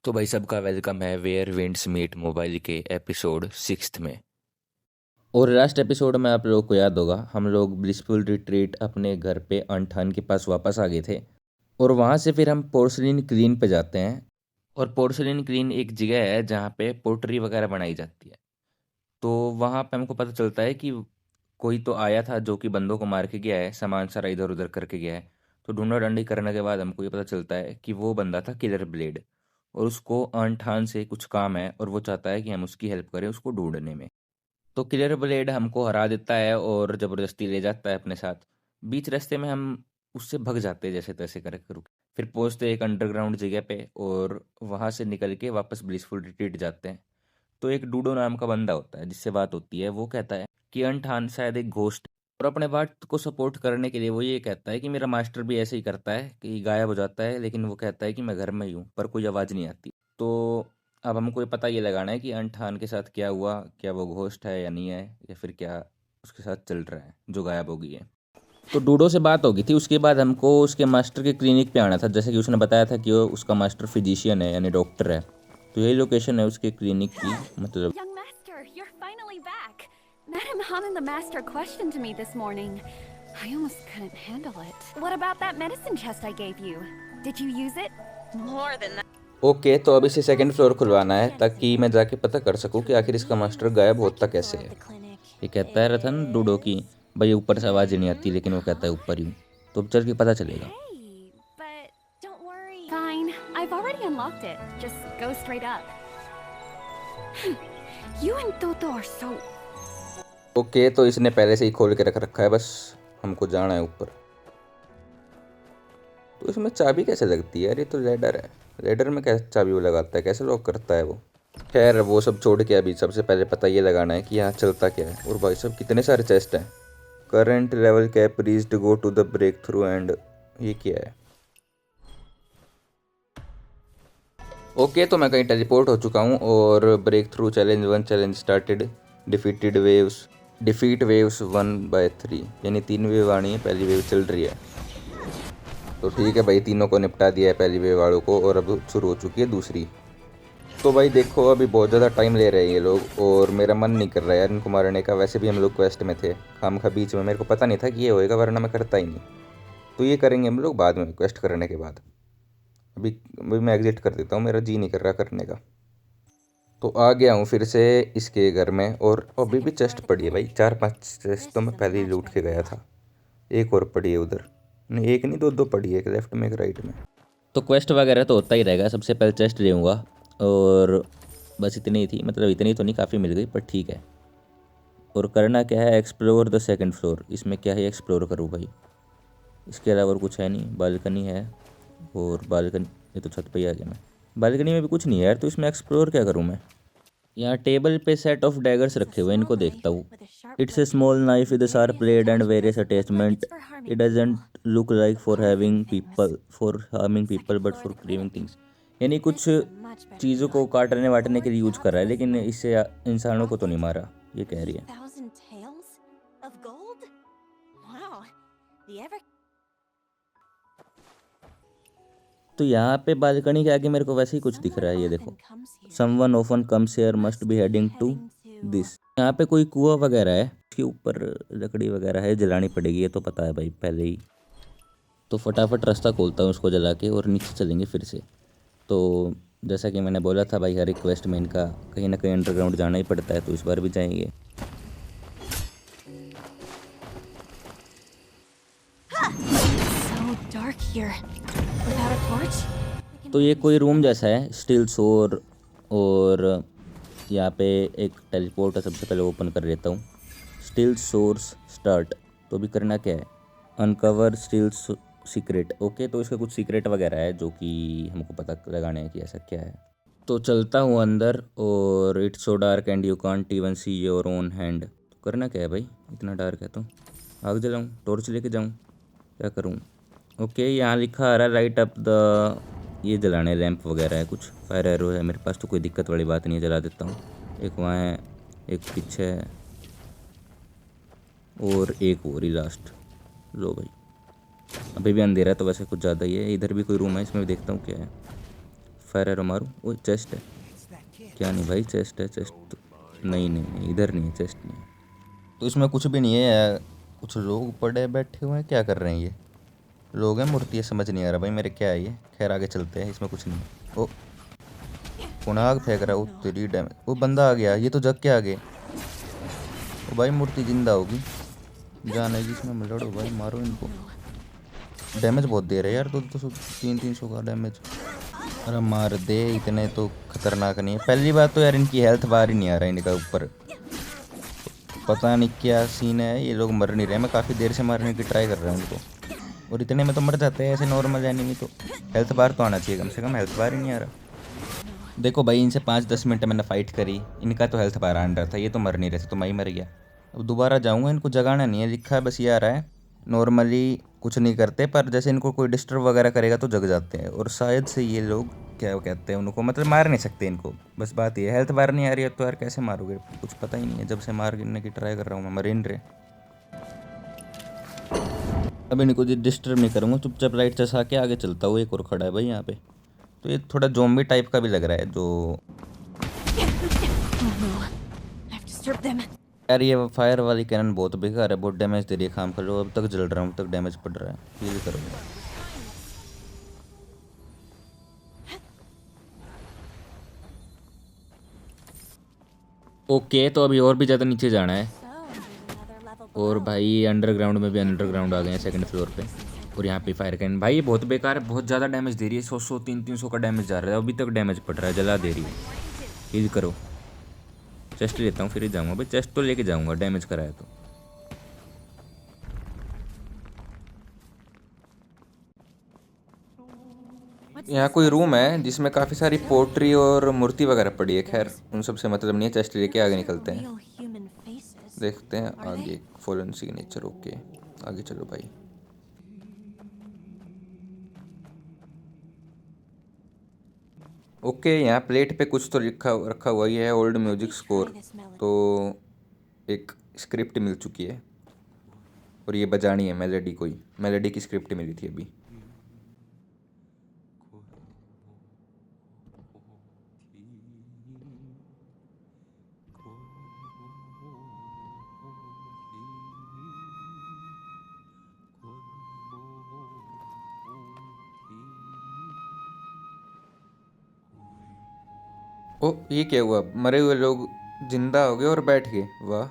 तो भाई सबका वेलकम है वेयर विंड्स मीट मोबाइल के एपिसोड 6 में। और लास्ट एपिसोड में आप लोगों को याद होगा हम लोग ब्लिसफुल रिट्रीट अपने घर पे अनठान के पास वापस आ गए थे। और वहाँ से फिर हम पोर्सलिन क्लीन पे जाते हैं। और पोर्सलिन क्लीन एक जगह है जहाँ पे पोट्री वगैरह बनाई जाती है। तो वहाँ पे हमको पता चलता है कि कोई तो आया था जो कि बंदों को मार के गया है, सामान सारा इधर उधर करके गया है। तो ढूंढा ढूंढी करने के बाद हमको ये पता चलता है कि वो बंदा था किलर ब्लेड। और उसको अनठान से कुछ काम है और वो चाहता है कि हम उसकी हेल्प करें उसको ढूंढने में। तो किलर ब्लेड हमको हरा देता है और ज़बरदस्ती ले जाता है अपने साथ। बीच रास्ते में हम उससे भग जाते हैं जैसे तैसे करके रुक। फिर पहुंचते एक अंडरग्राउंड जगह पे और वहां से निकल के वापस ब्लिसफुल रिट्रीट जाते हैं। तो एक डूडो नाम का बंदा होता है जिससे बात होती है। वो कहता है कि अनठान शायद एक घोस्ट। और अपने बात को सपोर्ट करने के लिए वो ये कहता है कि मेरा मास्टर भी ऐसे ही करता है कि गायब हो जाता है, लेकिन वो कहता है कि मैं घर में ही हूँ पर कोई आवाज़ नहीं आती। तो अब हमको ये पता ये लगाना है कि अनठान के साथ क्या हुआ, क्या वो घोस्ट है या नहीं है, या फिर क्या उसके साथ चल रहा है जो गायब हो गई है। तो डूडो से बात हो गई थी। उसके बाद हमको उसके मास्टर के क्लिनिक पे आना था, जैसे कि उसने बताया था कि वो उसका मास्टर फिजिशियन है यानी डॉक्टर है। तो यही लोकेशन है उसके क्लिनिक की। मतलब Young master, you're finally back. Madam Han and the master questioned me this morning. I almost couldn't handle it. What about that medicine chest I gave you? Did you use it? More than that. Okay, तो अब इसे second floor खुलवाना है ताकि मैं जाके पता कर सकूं कि आखिर इसका मास्टर गायब होता कैसे है। ये कहता है रतन डूडो की भाई ऊपर से आवाज़ ही नहीं आती, लेकिन वो कहता है ऊपर ही हूँ। तो अब चल के पता चलेगा। Hey, but don't worry. Fine, I've already unlocked it. Just go straight up. You and Toto are so. Okay, तो इसने पहले से ही खोल के रख रखा है, बस हमको जाना है ऊपर। तो इसमें चाबी कैसे लगती है यार? ये तो लेडर है। लेडर में कैसे चाबी वो लगाता है, कैसे लॉक करता है वो? खैर वो सब छोड़ के अभी सबसे पहले पता ये लगाना है कि यहाँ चलता क्या है। और भाई साहब कितने सारे चेस्ट हैं। Current level cap reached, go to the breakthrough and ये क्या है? ओके, तो मैं कहीं टेलीपोर्ट हो चुका हूँ और breakthrough challenge 1 challenge started. Defeat waves 1/3, यानी 3 वेव आनी है, पहली वेव चल रही है। तो ठीक है भाई, तीनों को निपटा दिया है पहली वेव वालों को और अब शुरू हो चुकी है दूसरी। तो भाई देखो अभी बहुत ज़्यादा टाइम ले रहे हैं ये लोग और मेरा मन नहीं कर रहा है यार इनको मारने का। वैसे भी हम लोग क्वेस्ट में थे खामखा बीच में, मेरे को पता नहीं था कि ये होएगा, वरना मैं करता ही नहीं। तो ये करेंगे हम लोग बाद में, क्वेस्ट करने के बाद। अभी अभी मैं एग्जिट कर देता हूँ, मेरा जी नहीं कर रहा करने का। तो आ गया हूँ फिर से इसके घर में और अभी भी चेस्ट पड़ी है भाई। 4-5 चेस्ट तो मैं पहले ही लूट के गया था। एक और पड़ी है उधर, नहीं एक नहीं दो पड़ी है, एक लेफ्ट में एक राइट में। तो क्वेस्ट वगैरह तो होता ही रहेगा। सबसे पहले चेस्ट लेऊँगा और बस इतनी ही थी, मतलब इतनी तो नहीं, काफ़ी मिल गई पर ठीक है। और करना क्या है, एक्सप्लोर द सेकंड फ्लोर। इसमें क्या है एक्सप्लोर करूँ भाई, इसके अलावा और कुछ है नहीं। बालकनी है और बालकनी, ये तो छत पे ही आ गया मैं। बालकनी में भी कुछ नहीं है यार, तो इसमें एक्सप्लोर क्या करूँ मैं? यहाँ टेबल पे सेट ऑफ डैगर्स रखे हुए हैं, इनको देखता हूँ। It's a small knife with sharp blade and various attachment. It doesn't look like for harming people but for creaming things. यानी कुछ चीज़ों को काटने वाटने के लिए यूज कर रहा है, लेकिन इससे इंसानों को तो नहीं मारा, ये कह रही है। Thousand tails of gold? Wow. The ever. तो यहाँ पे बालकनी के आगे मेरे को वैसे ही कुछ दिख रहा है, ये देखो। Someone often comes here must be heading to this. यहाँ पे कोई कुआं वगैरह है, उसके ऊपर लकड़ी वगैरह है, जलानी पड़ेगी, ये तो पता है भाई पहले ही। तो फटाफट रास्ता खोलता हूँ उसको जला के और नीचे चलेंगे फिर से। तो जैसा कि मैंने बोला था भाई, हर एक क्वेस्ट में इनका कहीं ना कहीं अंडरग्राउंड जाना ही पड़ता है, तो इस बार भी जाएंगे। So dark here. Without a torch? तो ये कोई रूम जैसा है, स्टील सोर। और यहाँ पे एक टेलीपोर्ट है, सबसे पहले ओपन कर लेता हूँ। Steel source start. तो अभी करना क्या है, अनकवर स्टील सीक्रेट। ओके, तो इसका कुछ सीक्रेट वगैरह है जो कि हमको पता लगाना है कि ऐसा क्या है। तो चलता हूँ अंदर और it's so dark and you can't even see your own hand. तो करना क्या है भाई, इतना डार्क है तो आग जलाऊँ, टॉर्च लेके जाऊँ, क्या करूँ? ओके, यहाँ लिखा आ रहा है लाइट अप द, ये जलाने लैंप वगैरह है, कुछ फायर एरो है मेरे पास, तो कोई दिक्कत वाली बात नहीं है, जला देता हूँ। एक वहाँ है, एक पीछे है और एक और ही लास्ट। लो भाई, अभी भी अंधेरा है तो वैसे कुछ ज़्यादा ही है। इधर भी कोई रूम है, इसमें भी देखता हूँ क्या है। फायर एरो मारूं। वो चेस्ट है क्या? नहीं भाई चेस्ट है, चेस्ट तो नहीं नहीं नहीं, इधर नहीं है, चेस्ट नहीं है। तो इसमें कुछ भी नहीं है। कुछ लोग पड़े बैठे हुए हैं, क्या कर रहे हैं ये? लोग हैं मूर्ति है, समझ नहीं आ रहा भाई मेरे क्या है ये। खैर आगे चलते हैं, इसमें कुछ नहीं है। ओ कौन आग फेंक रहा है? वो तेरी डैमेज, वो बंदा आ गया, ये तो जग के आगे। ओ भाई मूर्ति जिंदा होगी, जान है जिसमें लड़ो भाई, मारो इनको। डैमेज बहुत दे रहे हैं यार, 200-300 का डैमेज। अरे मार दे, इतने तो खतरनाक नहीं है। पहली बात तो यार इनकी हेल्थ बार ही नहीं आ रहा है इनका ऊपर, पता नहीं क्या सीन है, ये लोग मर नहीं रहे। मैं काफ़ी देर से मारने की ट्राई कर रहा हूँ उनको, और इतने में तो मर जाते हैं ऐसे नॉर्मल एनिमी। तो हेल्थ बार तो आना चाहिए कम से कम, हेल्थ बार ही नहीं आ रहा। देखो भाई इनसे 5-10 मिनट मैंने फ़ाइट करी, इनका तो हेल्थ बार आन रहा था, ये तो मर नहीं रहे थे, तो मैं ही मर गया। अब दोबारा जाऊँगा, इनको जगाना नहीं है, लिखा है बस ये आ रहा है। नॉर्मली कुछ नहीं करते, पर जैसे इनको कोई डिस्टर्ब वगैरह करेगा तो जग जाते हैं। और शायद से ये लोग क्या कहते हैं उनको, मतलब मार नहीं सकते इनको, बस बात ये है। हेल्थ बार नहीं आ रही है तो यार कैसे मारोगे, कुछ पता ही नहीं है। जब से मार गिरने की ट्राई कर रहा हूँ मैं, मर ही नहीं रहे। अब इनको डिस्टर्ब नहीं करूँगा, चुपचाप लाइट चसा के आगे चलता हूँ। एक और खड़ा है भाई यहाँ पे, तो ये थोड़ा ज़ॉम्बी टाइप का भी लग रहा है जो। यार ये फायर वाली कैनन बहुत बेकार है, बहुत डैमेज दे रही है खाम खा। अब तक जल रहा हूँ, अब तक डैमेज पड़ रहा है, फील करूँगा। ओके तो अभी और भी ज़्यादा नीचे जाना है, और भाई अंडरग्राउंड में भी अंडरग्राउंड आ गए हैं, सेकंड फ्लोर पे। और यहाँ पे फायर कैन भाई ये बहुत बेकार है, बहुत ज़्यादा डैमेज दे रही है, 100 300 का डैमेज जा रहा है, अभी तक डैमेज पड़ रहा है, जला दे रही है। हील करो, चेस्ट लेता हूँ फिर ही जाऊँगा भाई, चेस्ट तो लेके जाऊँगा डैमेज कराया तो। यहाँ कोई रूम है जिसमें काफ़ी सारी पोट्री और मूर्ति वगैरह पड़ी है, खैर उन सब से मतलब नहीं है। चेस्ट लेके आगे निकलते हैं, देखते हैं आगे। फॉलन सिग्नेचर, ओके आगे चलो भाई। ओके यहाँ प्लेट पे कुछ तो लिखा रखा हुआ ही है, ओल्ड म्यूजिक स्कोर। तो एक स्क्रिप्ट मिल चुकी है और ये बजानी है मेलेडी, कोई मेलेडी की स्क्रिप्ट मिली थी अभी। ओ ये क्या हुआ, मरे हुए लोग जिंदा हो गए और बैठ गए, वाह।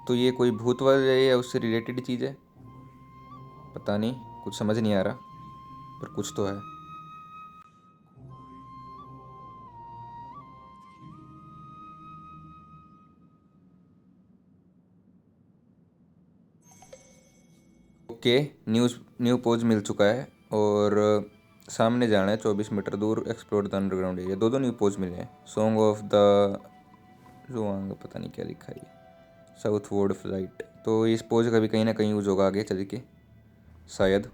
तो ये कोई भूत वाले या उससे रिलेटेड चीज़ है, पता नहीं, कुछ समझ नहीं आ रहा, पर कुछ तो है। ओके न्यू पोज मिल चुका है, और सामने जाना है 24 मीटर दूर, एक्सप्लोर द अंडरग्राउंड एरिया। दो न्यू पोज मिले हैं, सॉन्ग ऑफ द रुआंग, पता नहीं क्या लिखा है, साउथ वर्ड फ्लाइट। तो इस पोज का भी कहीं ना कहीं यूज होगा आगे चल के शायद।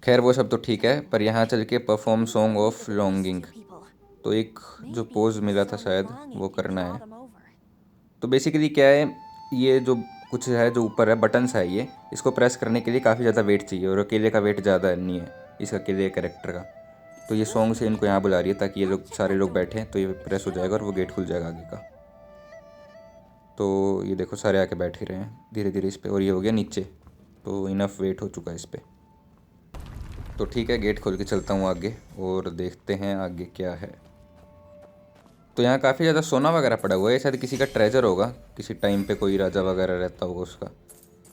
खैर वो सब तो ठीक है, पर यहाँ चल के परफॉर्म सॉन्ग ऑफ लॉन्गिंग, तो एक जो पोज मिला था शायद वो करना है। तो बेसिकली क्या है, ये जो कुछ है जो ऊपर है बटन्स है, ये इसको प्रेस करने के लिए काफ़ी ज़्यादा वेट चाहिए, और अकेले का वेट ज़्यादा नहीं है इस अकेले कैरेक्टर का। तो ये सॉन्ग से इनको यहाँ बुला रही है ताकि ये लोग सारे लोग बैठें, तो ये प्रेस हो जाएगा और वो गेट खुल जाएगा आगे का। तो ये देखो सारे आके बैठ ही रहे हैं धीरे धीरे इस पर, और ये हो गया नीचे, तो इनफ वेट हो चुका है इस पर। तो ठीक है गेट खोल के चलता हूँ आगे और देखते हैं आगे क्या है। तो यहाँ काफ़ी ज़्यादा सोना वगैरह पड़ा हुआ है, शायद किसी का ट्रेजर होगा, किसी टाइम पे कोई राजा वगैरह रहता होगा उसका।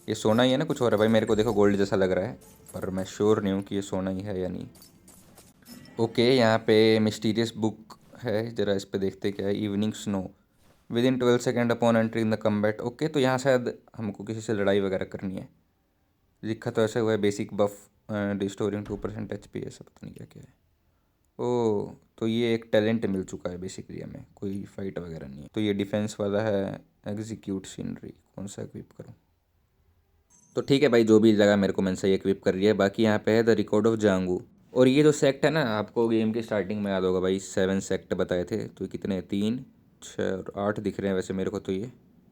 ये सोना ही है ना, कुछ और है भाई, मेरे को देखो गोल्ड जैसा लग रहा है, पर मैं श्योर नहीं हूँ कि ये सोना ही है या नहीं। ओके यहाँ पे मिस्टीरियस बुक है, ज़रा इस पे देखते क्या है। Evening snow with in 12 second upon entering the combat. Okay तो यहाँ शायद हमको किसी से लड़ाई वगैरह करनी है, लिखा तो ऐसे हुआ है बेसिक बफ रिस्टोरिंग 2% HP, ऐसा पता नहीं क्या क्या है। ओह तो ये एक टैलेंट मिल चुका है बेसिकली हमें, कोई फाइट वगैरह नहीं है। तो ये डिफेंस वाला है, एग्जीक्यूट सीनरी, कौन सा इक्विप करूँ? तो ठीक है भाई जो भी लगा मेरे को मैंने सही इक्विप कर लिया है। बाकी यहाँ पे है द रिकॉर्ड ऑफ जांगू, और ये जो सेक्ट है ना, आपको गेम के स्टार्टिंग में याद होगा भाई, 7 सेक्ट बताए थे। तो कितने, 3 6 और 8 दिख रहे हैं वैसे मेरे को, तो ये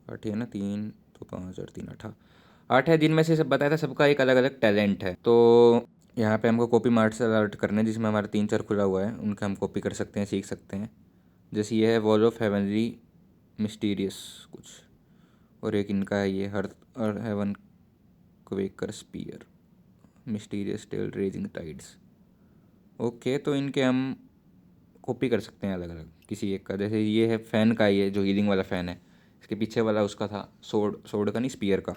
8 ही है ना, 3 तो 5 और 3 8 8 है, जिनमें से सब बताया था सबका एक अलग अलग टैलेंट है। तो यहाँ पे हमको कॉपी मार्शल आर्ट करने हैं, जिसमें हमारा 3-4 खुला हुआ है, उनका हम कॉपी कर सकते हैं, सीख सकते हैं। जैसे ये है वॉल ऑफ हेवनली मिस्टीरियस कुछ, और एक इनका है ये हर्थ और heaven quaker spear mysterious tale raging tides. Okay, तो इनके हम कॉपी कर सकते हैं अलग अलग किसी एक का। जैसे ये है फ़ैन का, ये जो हीलिंग वाला फ़ैन है, इसके पीछे वाला उसका था सोड का नहीं, स्पीयर का।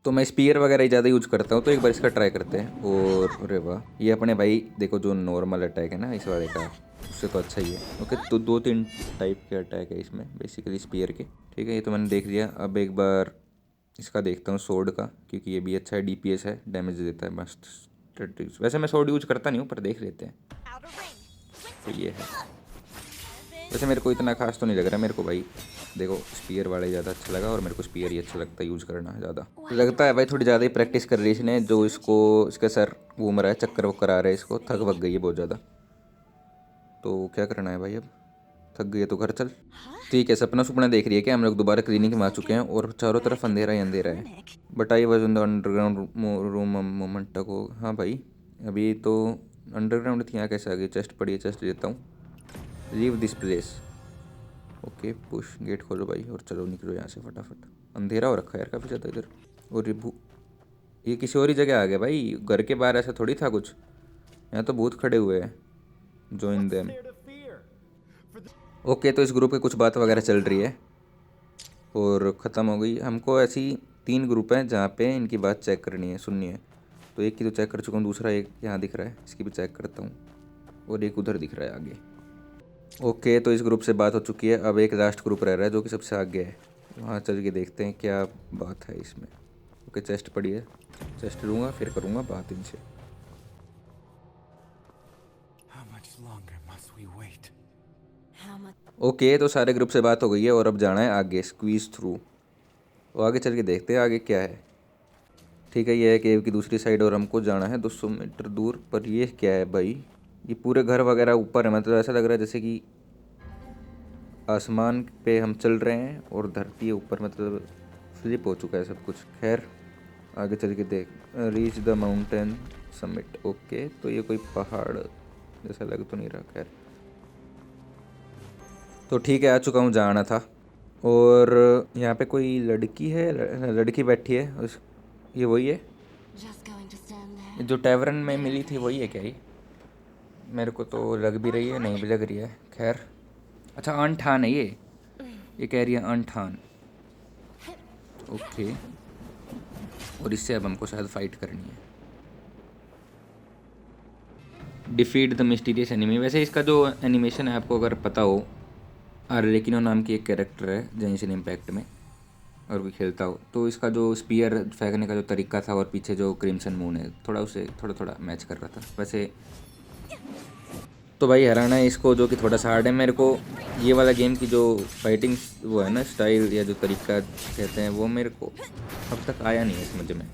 तो मैं स्पीयर वगैरह ही ज़्यादा यूज़ करता हूँ, तो एक बार इसका ट्राई करते हैं। और अरे वाह, ये अपने भाई देखो जो नॉर्मल अटैक है ना इस वाले का, उससे तो अच्छा ही है। ओके, तो 2-3 टाइप के अटैक है इसमें बेसिकली स्पीयर के। ठीक है, ये तो मैंने देख लिया। अब एक बार इसका देखता हूँ सोड का, क्योंकि ये भी अच्छा है, DPS है, डैमेज देता है मस्त स्ट्रेटजीज। वैसे मैं सोड यूज करता नहीं हूँ, पर देख लेते हैं। तो ये है, वैसे मेरे को इतना खास तो नहीं लग रहा मेरे को भाई। देखो स्पीयर वाला ही ज़्यादा अच्छा लगा, और मेरे को स्पीयर ही अच्छा लगता है यूज़ करना ज़्यादा। लगता है भाई थोड़ी ज़्यादा ही प्रैक्टिस कर रही है इसने, जो इसको इसका सर घूम रहा है, चक्कर वक्कर आ रहा है, इसको थक वक गई है बहुत ज़्यादा। तो क्या करना है भाई, अब थक गई है तो घर चल। ठीक है, सपना सुपना देख रही है क्या? हम लोग दोबारा क्लिनिक में आ चुके हैं और चारों तरफ अंधेरा ही अंधेरा है। But I was in the underground room moment तक हो। हाँ भाई, अभी तो अंडरग्राउंड थी, यहाँ कैसे आ गई? चेस्ट पड़ी है, चेस्ट लेता हूँ। Leave this place. Okay, push, gate खोलो भाई और चलो निकलो यहाँ से फटाफट। अंधेरा हो रखा है यार काफ़ी ज़्यादा इधर। और ये किसी और ही जगह आ गया भाई, घर के बाहर ऐसा थोड़ी था कुछ। यहाँ तो भूत खड़े हुए हैं। Join them. ओके, तो इस ग्रुप की कुछ बात वगैरह चल रही है और ख़त्म हो गई। हमको ऐसी 3 ग्रुप हैं जहाँ पे इनकी बात चेक करनी है, सुननी है। तो एक की तो चेक कर चुका हूँ, दूसरा एक यहाँ दिख रहा है, इसकी भी चेक करता हूँ, और एक उधर दिख रहा है आगे। ओके, तो इस ग्रुप से बात हो चुकी है। अब एक लास्ट ग्रुप रह रहा है जो कि सबसे आगे है। वहाँ चल के देखते हैं क्या बात है इसमें। ओके, चेस्ट पड़ी है, चेस्ट लूँगा फिर करूँगा बात इनसे। ओके, तो सारे ग्रुप से बात हो गई है और अब जाना है आगे, स्क्वीज़ थ्रू। तो आगे चल के देखते हैं आगे क्या है। ठीक है, ये है केव की दूसरी साइड और हमको जाना है 200 मीटर दूर। पर ये क्या है भाई, ये पूरे घर वगैरह ऊपर है, मतलब ऐसा लग रहा है जैसे कि आसमान पे हम चल रहे हैं और धरती है ऊपर, मतलब फ्लिप हो चुका है सब कुछ। खैर आगे चल के देख। Reach the mountain summit. Okay, तो ये कोई पहाड़ जैसा लग तो नहीं रहा। खैर तो ठीक है, आ चुका हूँ जहाँ आना था। और यहाँ पे कोई लड़की है, लड़की बैठी है उस, ये वही है जो टैवरन में मिली थी, वही है क्या ये? मेरे को तो लग भी रही है, नहीं भी लग रही है। खैर अच्छा, अनठान है ये कह रही है अनठान। ओके, और इससे अब हमको शायद फाइट करनी है। Defeat the mysterious enemy. वैसे इसका जो एनिमेशन है, आपको अगर पता हो, आर्लेकिनो नाम की एक कैरेक्टर है जेंशिन इम्पैक्ट में, और भी खेलता हो, तो इसका जो स्पीयर फेंकने का जो तरीका था और पीछे जो क्रिम्सन मून है, थोड़ा उसे थोड़ा मैच कर रहा था वैसे। तो भाई हराना है इसको, जो कि थोड़ा सा हार्ड है मेरे को। ये वाला गेम की जो फाइटिंग वो है ना, स्टाइल या जो तरीका कहते हैं, वो मेरे को अब तक आया नहीं है समझ में।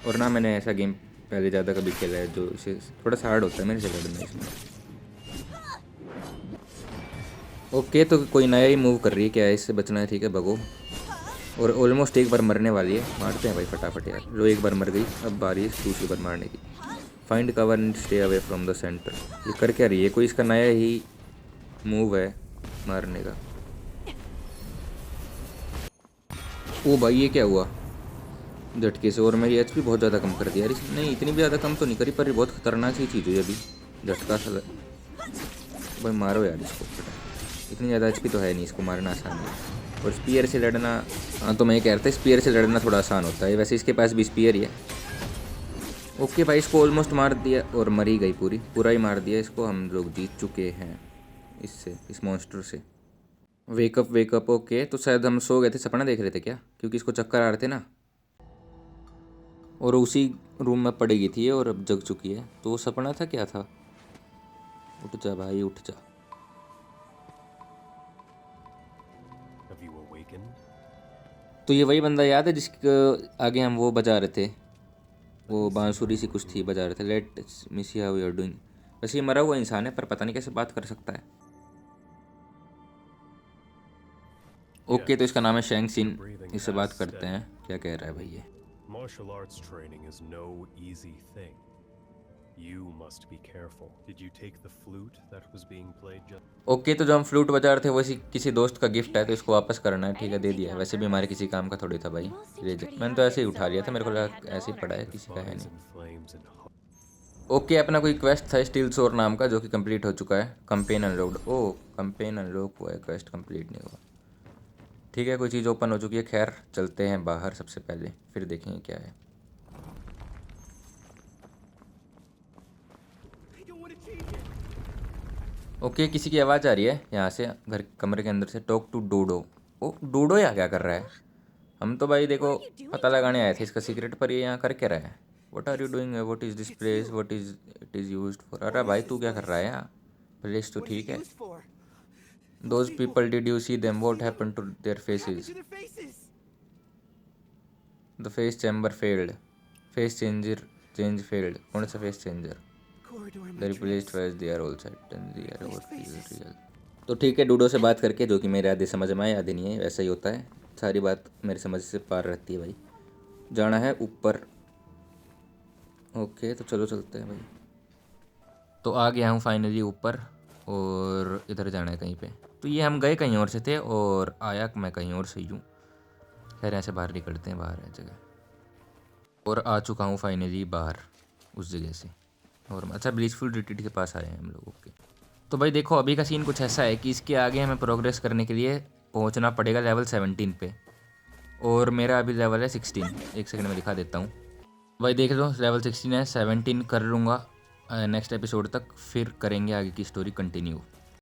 और ना मैंने ऐसा गेम पहले ज़्यादा कभी खेला है जो इसे थोड़ा सा हार्ड होता है मेरे से लड़ना इसमें। ओके, तो कोई नया ही मूव कर रही है क्या है, इससे बचना है। ठीक है, भगो। और ऑलमोस्ट एक बार मरने वाली है, मारते हैं भाई फटाफट यार। लो, एक बार मर गई, अब बारी है दूसरी बार मारने की। Find cover and stay away from the centre. ये कर क्या रही है, कोई इसका नया ही मूव है मारने का। ओ भाई, ये क्या हुआ झटके से? और मेरी HP बहुत ज़्यादा कम कर दी यार इसने। नहीं, इतनी भी ज़्यादा कम तो नहीं करी, पर ये बहुत खतरनाक सी चीज़ हुई अभी, झटका सा। भाई मारो यार इसको फटाफट, इतनी ज़्यादा HP तो है नहीं, इसको मारना आसान है। और स्पीयर से लड़ना, हाँ तो मैं ये कह रहा था स्पीयर से लड़ना थोड़ा आसान होता है। वैसे इसके पास भी स्पीयर ही है। ओके भाई, इसको ऑलमोस्ट मार दिया और मरी गई, पूरा ही मार दिया इसको। हम लोग जीत चुके हैं इससे, इस मॉन्स्टर से। Wake up wake up. ओके, तो शायद हम सो गए थे, सपना देख रहे थे क्या? क्योंकि इसको चक्कर आ रहे थे ना, और उसी रूम में पड़ी गई थी और अब जग चुकी है। तो वो सपना था, क्या था? उठ जा भाई, उठ जा। तो ये वही बंदा याद है जिसके आगे हम वो बजा रहे थे, वो बांसुरी सी कुछ थी बजा रहे थे। Let me see how you are doing. वैसे ये मरा हुआ इंसान है, पर पता नहीं कैसे बात कर सकता है। ओके, तो इसका नाम है शेंग सिन, इससे बात करते हैं। क्या कह रहा है भाई ये? Martial arts training is no easy thing. You must be careful. Did you take the flute that was being played just? Okay, तो जो हम फ्लूट बजा रहे थे वो किसी दोस्त का गिफ्ट है, तो इसको वापस करना है। ठीक है, दे दिया। वैसे भी हमारे किसी काम का थोड़ी था भाई। ले जा, मैंने तो ऐसे ही उठा लिया था, मेरे को लगा ऐसे ही पड़ा है, किसी का है नहीं। And flames and ओके, अपना कोई क्वेस्ट था स्टील सोर नाम का जो कि कंप्लीट हो चुका है। Campaign unlocked. ओ, कंपेन अनलॉक हुआ है, क्वेस्ट कंप्लीट नहीं हुआ। ठीक है, कोई चीज़ ओपन हो चुकी है। खैर चलते हैं बाहर सबसे पहले, फिर देखेंगे क्या है। ओके, किसी की आवाज़ आ रही है यहाँ से, घर कमरे के अंदर से। Talk to डोडो। ओ, डोडो यहाँ क्या कर रहा है? हम तो भाई देखो पता लगाने आए थे इसका सीक्रेट, पर ये यहाँ कर क्या रहा है? What are you doing? What is this place? What is it is used for? अरे भाई तू क्या कर रहा है यहाँ? प्लेस तो ठीक है। Those people, did you see them? What happened to their faces? The face chamber failed. Face change failed. कौन सा face changer? The replaced face they are all set and they are what is real. तो ठीक है, डूडो से बात करके, जो कि मेरे आधे समझ में आए आधे नहीं है, वैसा ही होता है। सारी बात मेरी समझ से पार रहती है भाई। जाना है ऊपर। ओके, तो चलो चलते हैं भाई। तो आ गया हूँ फाइनली ऊपर, और इधर जाना है कहीं पे। तो ये हम गए कहीं और से थे और आया मैं कहीं और से ही हूँ। खैर ऐसे बाहर निकलते हैं, बाहर है जगह। और आ चुका हूँ फाइनली बाहर उस जगह से। और अच्छा, ब्लीचफुल रिट्रीट के पास आए हैं हम लोग। ओके, तो भाई देखो अभी का सीन कुछ ऐसा है कि इसके आगे हमें प्रोग्रेस करने के लिए पहुंचना पड़ेगा लेवल 17 पे, और मेरा अभी लेवल है 16। एक सेकंड में दिखा देता हूँ भाई, देख लो लेवल 16 है। 17 कर लूँगा नेक्स्ट एपिसोड तक, फिर करेंगे आगे की स्टोरी कंटिन्यू।